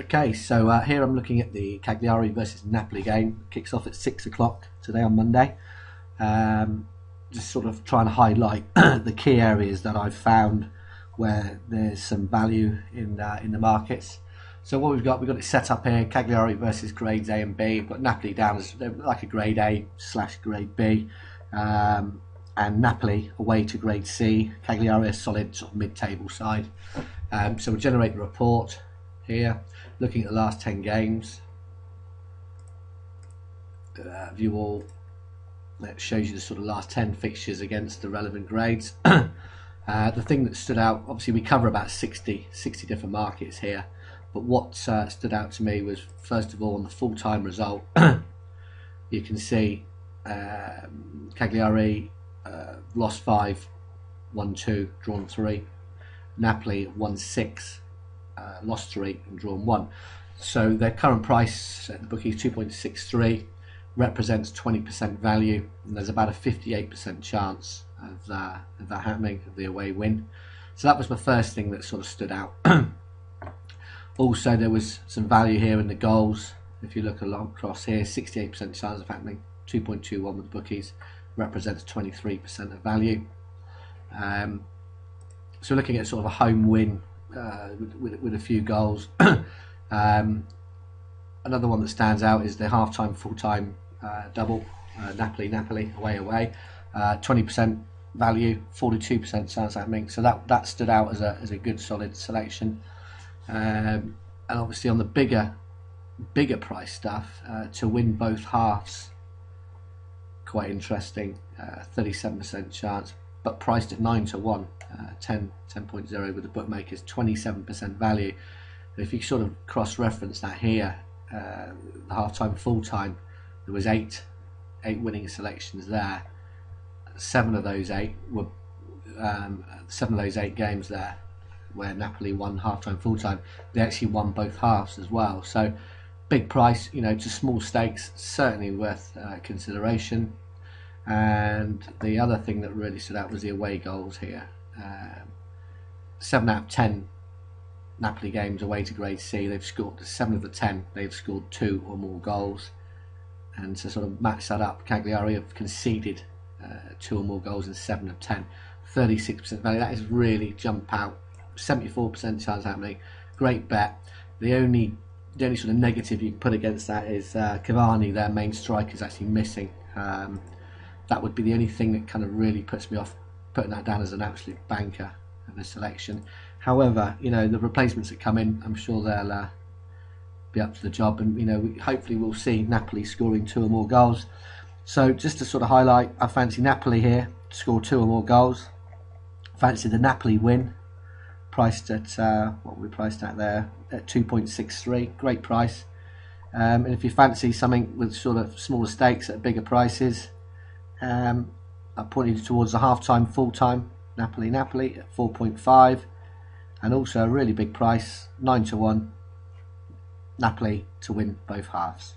Okay, so here I'm looking at the Cagliari versus Napoli game. Kicks off at 6 o'clock today on Monday. Just sort of trying to highlight the key areas that I've found where there's some value in the markets. So what we've got it set up here: Cagliari versus grades A and B. We've got Napoli down as like a grade A/grade B, and Napoli away to grade C. Cagliari a solid sort of mid-table side. So we'll generate the report here, looking at the last 10 games. View all. That shows you the sort of last 10 fixtures against the relevant grades. The thing that stood out, obviously we cover about 60 different markets here, but what stood out to me was, first of all, on the full-time result, you can see Cagliari lost 5, won 2, drawn 3. Napoli won 6, lost 3 and drawn 1. So their current price at the bookies 2.63 represents 20% value, and there's about a 58% chance of that happening, of the away win. So that was my first thing that sort of stood out. Also, there was some value here in the goals. If you look along across here, 68% chance of happening, 2.21 with the bookies, represents 23% of value. So looking at sort of a home win with a few goals. Another one that stands out is the half-time, full-time double, Napoli away, 20% value, 42% chance of happening. So that stood out as a good solid selection. And obviously on the bigger price stuff, to win both halves, quite interesting, 37% chance, but priced at 9-1, 10.0 with the bookmakers, 27% value. And if you sort of cross-reference that here, the half-time, full-time, there was eight winning selections there. 7 of those 8 were 7 of those 8 games there where Napoli won half-time, full-time. They actually won both halves as well. So big price, to small stakes, certainly worth consideration. And the other thing that really stood out was the away goals here. 7 out of 10 Napoli games away to grade C, they've scored 7 of the 10. They've scored 2 or more goals, and to sort of match that up, Cagliari have conceded 2 or more goals in 7 of 10. 36% value. That is really jump out. 74% chance of happening. Great bet. The only sort of negative you can put against that is Cavani, their main striker, is actually missing. That would be the only thing that kind of really puts me off putting that down as an absolute banker of a selection. However, the replacements that come in, I'm sure they'll be up to the job, and hopefully we'll see Napoli scoring 2 or more goals. So just to sort of highlight, I fancy Napoli here to score 2 or more goals. Fancy the Napoli win, priced at what we priced at there at 2.63, great price. And if you fancy something with sort of smaller stakes at bigger prices, I'm pointing towards the half-time, full-time Napoli at 4.5. And also a really big price, 9-1, Napoli to win both halves.